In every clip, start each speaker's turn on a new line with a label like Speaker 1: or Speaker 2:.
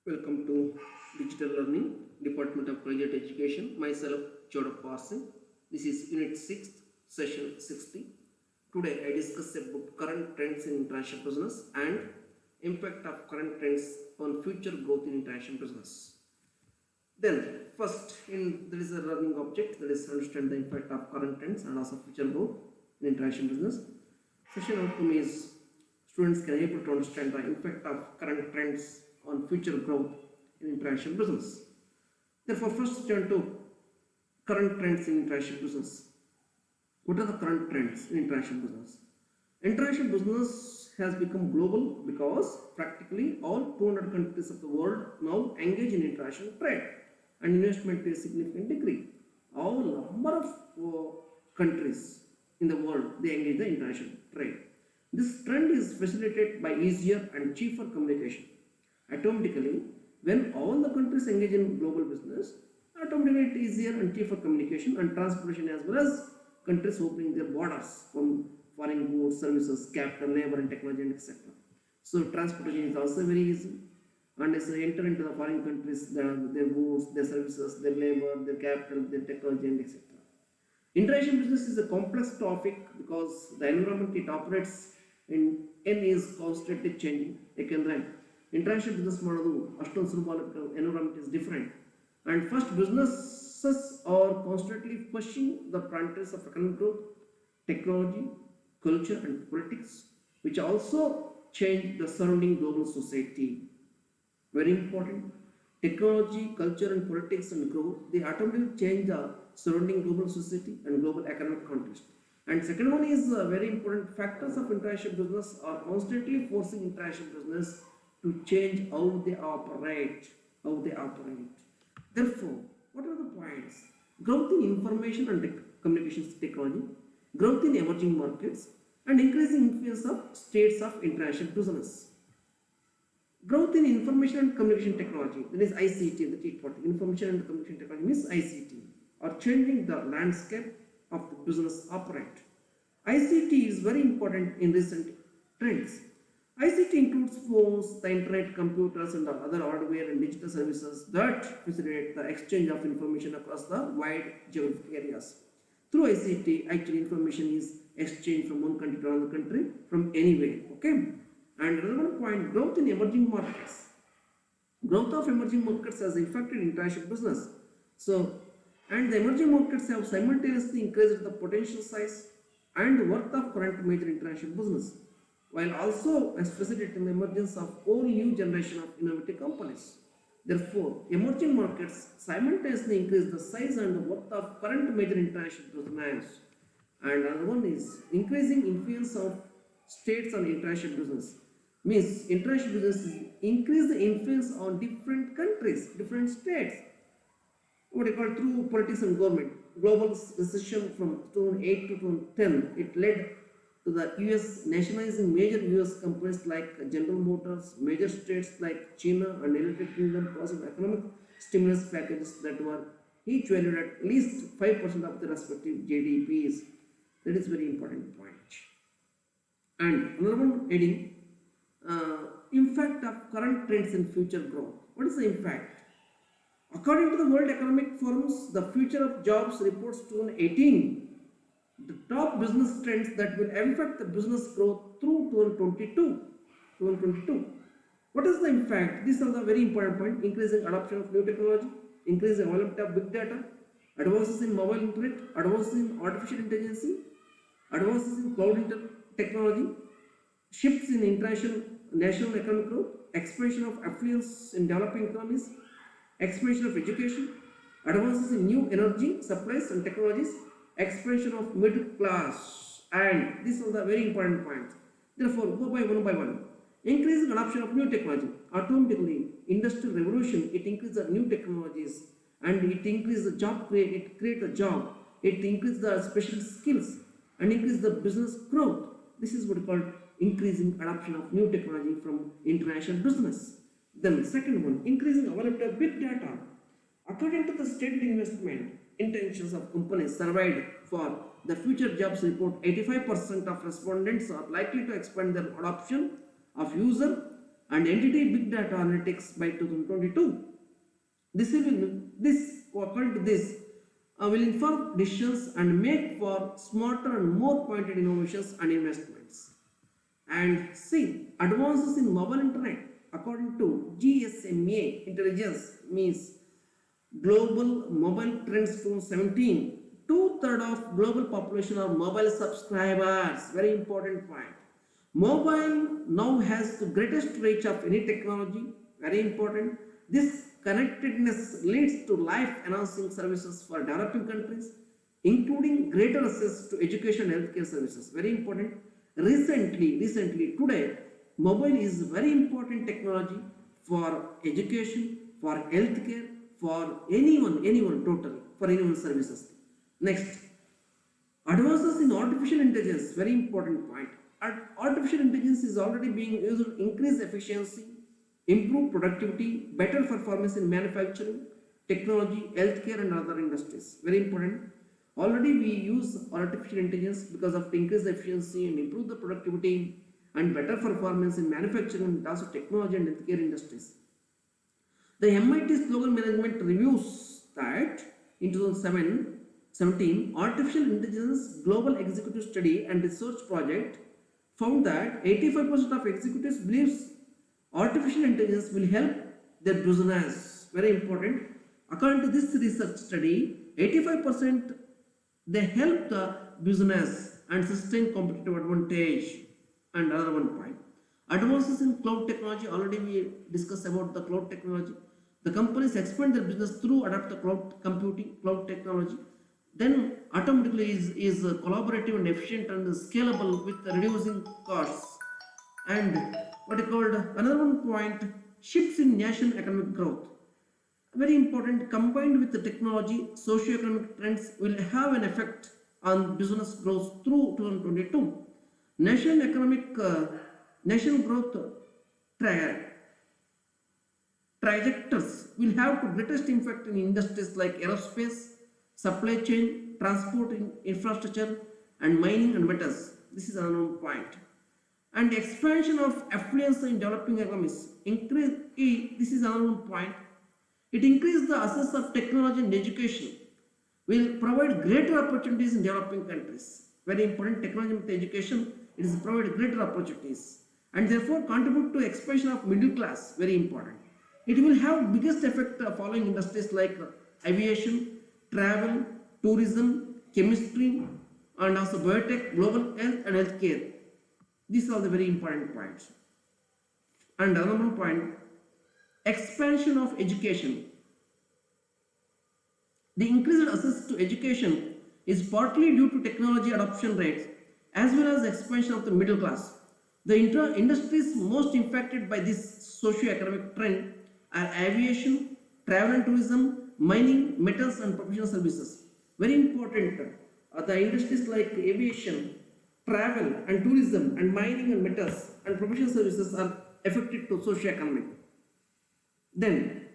Speaker 1: Welcome to Digital Learning, Department of Collegiate Education. Myself, Chodap Parsin. This is Unit 6, Session 60. Today I discuss about current trends in international business and impact of current trends on future growth in international business. Then, first, there is a learning object, that is understand the impact of current trends and also future growth in international business. Session outcome is students can able to understand the impact of current trends on future growth in international business. Therefore, first turn to current trends in international business. What are the current trends in international business? International business has become global because practically all 200 countries of the world now engage in international trade and investment to a significant degree. All number of countries in the world they engage in international trade. This trend is facilitated by easier and cheaper communication. Automatically, when all the countries engage in global business, automatically it is easier and cheaper communication and transportation, as well as countries opening their borders from foreign goods, services, capital, labor and technology and etc. So transportation is also very easy, and as they enter into the foreign countries, their goods, their services, their labor, their capital, their technology and etc. International business is a complex topic because the environment it operates in is constantly changing. ಯಾಕೆಂದ್ರೆ international business ಮಾಡೋದು ಅಷ್ಟೊಂದು ಸುಲಭ ಅಲ್ಲ, environment is different and first businesses are constantly pushing the frontiers of economic growth, technology, culture and politics, which also change the surrounding global society. Very important. Technology, culture and politics and growth, they automatically change the surrounding global society and global economic context. And second one is very important, factors of international business are constantly forcing international business to change how they operate. Therefore, what are the points? Growth in information and communications technology, growth in emerging markets, and increasing influence of states of international business. Growth in information and communication technology, that is ICT, the key part. Information and communication technology means ICT, are changing the landscape of the business operate. ICT is very important in recent trends. ICT includes phones, the internet, computers, and other hardware and digital services that facilitate the exchange of information across the wide geographic areas. Through ICT, actually information is exchanged from one country to another country from anywhere. Okay. And another point, growth in emerging markets. Growth of emerging markets has affected international business. So, and the emerging markets have simultaneously increased the potential size and worth of current major international business, while also facilitating the emergence of whole new generation of innovative companies. Therefore, emerging markets simultaneously increase the size and the worth of current major international business. And another one is increasing influence of states on international business. Means international business increase the influence on different countries, different states. What you call through politics and government. Global recession from 2008 to 2010, it led to the US nationalizing major US companies like General Motors, major states like China and United Kingdom because of economic stimulus packages that were each valued at least 5% of the respective GDPs. That is very important point. And another one heading, impact of current trends in future growth. What is the impact? According to the World Economic Forum's The Future of Jobs reports 2018, the top business trends that will affect the business growth through 2022. What is the impact? These are the very important points: increasing adoption of new technology, increasing availability of big data, advances in mobile internet, advances in artificial intelligence, advances in cloud technology, shifts in international national economic growth, expansion of affluence in developing economies, expansion of education, advances in new energy supplies and technologies, expansion of middle class, and these are the very important points. Therefore, go by one. Increasing adoption of new technology. Automatically, industrial revolution, it increases the new technologies and it increases the job, it creates a job, it increases the special skills and increases the business growth. This is what we call increasing adoption of new technology from international business. Then second one, increasing availability of big data. According to the stated investment intentions of companies surveyed for the Future Jobs report, 85% of respondents are likely to expand their adoption of user and entity big data analytics by 2022. According to this, will inform decisions and make for smarter and more pointed innovations and investments. And C, advances in mobile internet according to GSMA intelligence means global mobile trends 2017. Two-thirds of global population are mobile subscribers. Very important point. Mobile now has the greatest reach of any technology. Very important. This connectedness leads to life-enhancing services for developing countries, including greater access to education and healthcare services. Very important. Recently, today, mobile is very important technology for education, for healthcare, for anyone totally, for anyone services. Next, advances in artificial intelligence, very important point. Artificial intelligence is already being used to increase efficiency, improve productivity, better performance in manufacturing, technology, healthcare and other industries. Very important. Already we use artificial intelligence because of increased efficiency and improve the productivity and better performance in manufacturing and also technology and healthcare industries. The MIT's global management reviews that in 2017, artificial intelligence global executive study and research project found that 85% of executives believes artificial intelligence will help their business. Very important. According to this research study, 85% they help the business and sustain competitive advantage. And another one point. Advances in cloud technology, already we discussed about the cloud technology. The companies expand their business through adapt the cloud computing, cloud technology. Then automatically is collaborative and efficient and scalable with reducing costs. And what is called another one point, shifts in national economic growth. Very important, combined with the technology, socio-economic trends will have an effect on business growth through 2022. National growth trajectories will have to greatest impact in industries like aerospace, supply chain, transport infrastructure, and mining and metals. This is another point. And expansion of affluence in developing economies. This is another point. It increases the access of technology and education. Will provide greater opportunities in developing countries. Very important, technology with education, it is provide greater opportunities and therefore contribute to expansion of middle class. Very important. It will have biggest effect following industries like aviation, travel, tourism, chemistry, and also biotech, global health and healthcare. These are the very important points. And another one point, expansion of education. The increased access to education is partly due to technology adoption rates as well as expansion of the middle class. The industries most impacted by this socio-economic trend are aviation, travel and tourism, mining, metals and professional services. Very important. The industries like aviation, travel and tourism and mining and metals and professional services are affected to socio-economic. Then,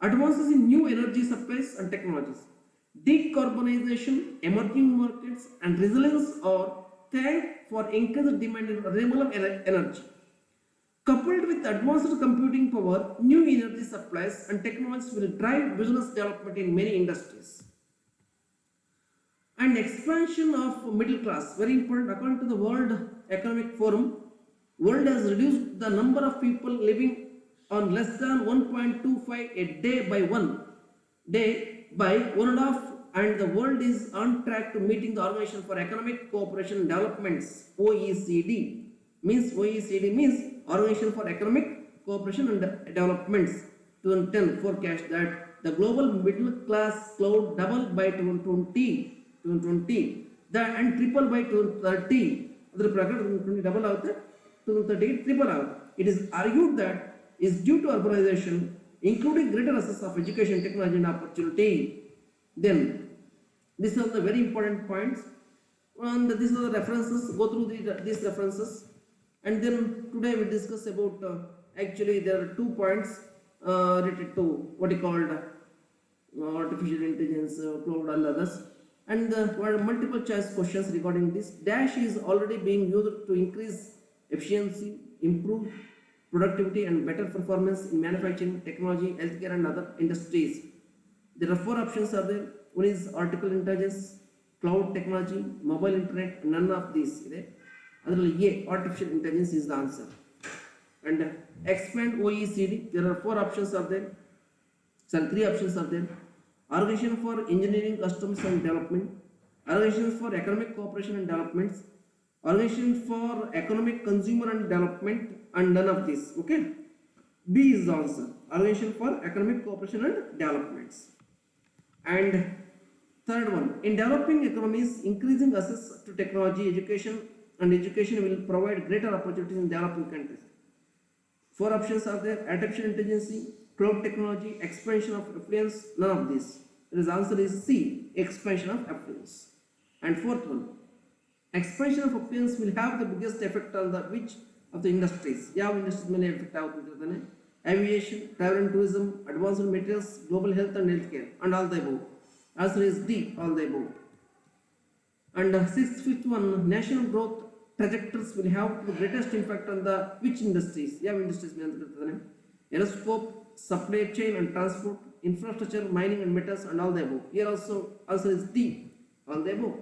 Speaker 1: advances in new energy supplies and technologies. Decarbonization, emerging markets and resilience are thanked for increased demand in renewable energy. Coupled with advanced computing power, new energy supplies and technologies will drive business development in many industries. And expansion of middle class, very important. According to the World Economic Forum, world has reduced the number of people living on less than 1.25 a day by 1.5, and the world is on track to meeting the Organization for Economic Cooperation and Development's OECD. OECD means Organization for Economic Cooperation and Development's 2010 forecast that the global middle class cloud double by 2020 and triple by 2030. ಅದರ ಪ್ರಕಾರ 2020 double ಆಗುತ್ತೆ, 2030 triple ಆಗುತ್ತೆ. It is argued that is due to urbanization, including greater access of education, technology and opportunity. Then these are the very important points, and these are the references. Go through these references, and then today we discuss about actually there are 2 points related to what is called artificial intelligence, cloud and others, and multiple choice questions regarding this. Dash is already being used to increase efficiency, improve productivity and better performance in manufacturing, technology, healthcare and other industries. There are 4 options are there. One is artificial intelligence, cloud technology, mobile internet, none of these. A, artificial intelligence is the answer. And expand OECD, there are 4 options are there. 3 options are there. Organization for Engineering, Customs and Development, Organization for Economic Cooperation and Development, Organization for Economic Consumer and Development, and none of this. Okay. B is the answer. Organization for Economic Cooperation and Developments. And third one, in developing economies, increasing access to technology, education will provide greater opportunities in developing countries. 4 options are there: artificial intelligence, cloud technology, expansion of affluence, none of this. The answer is C, expansion of affluence. And fourth one, expansion of affluence will have the biggest effect on the which of the industries? ಯಾವ industries ಮೇಲೆ effect ಆಗುತ್ತದೆ? Aviation, travel and tourism, advanced materials, global health and healthcare, and all the above. Answer is D, all the above. And fifth one, national growth trajectories will have the greatest impact on the which industries? ಯಾವ industries ಮೇಲೆ ಆಗುತ್ತದೆ? Aerospace, supply chain and transport, infrastructure, mining and metals, and all the above. Here also answer is D, all the above.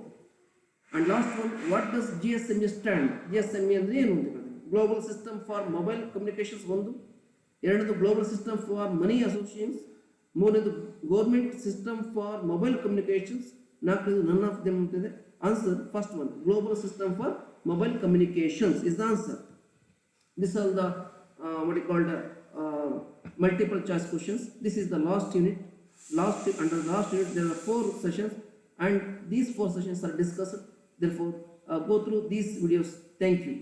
Speaker 1: And last one, what does GSME stand? GSME ಅಂದ್ರೆ ಏನು ಅಂತ ಹೇಳಿದ್ರೆ Global System for Mobile Communications ಒಂದು, ಎರಡನೇದು Global System for Money Associations, ಮೂರನೇದು Government System for Mobile Communications, ನಾಲ್ಕನೇದು none of them ಅಂತಿದೆ. Answer first one, Global System for Mobile Communications is the answer. This are the what you called multiple choice questions. This is the last unit. Under the last unit there are 4 sessions, and these 4 sessions are discussed. Therefore, go through these videos. Thank you.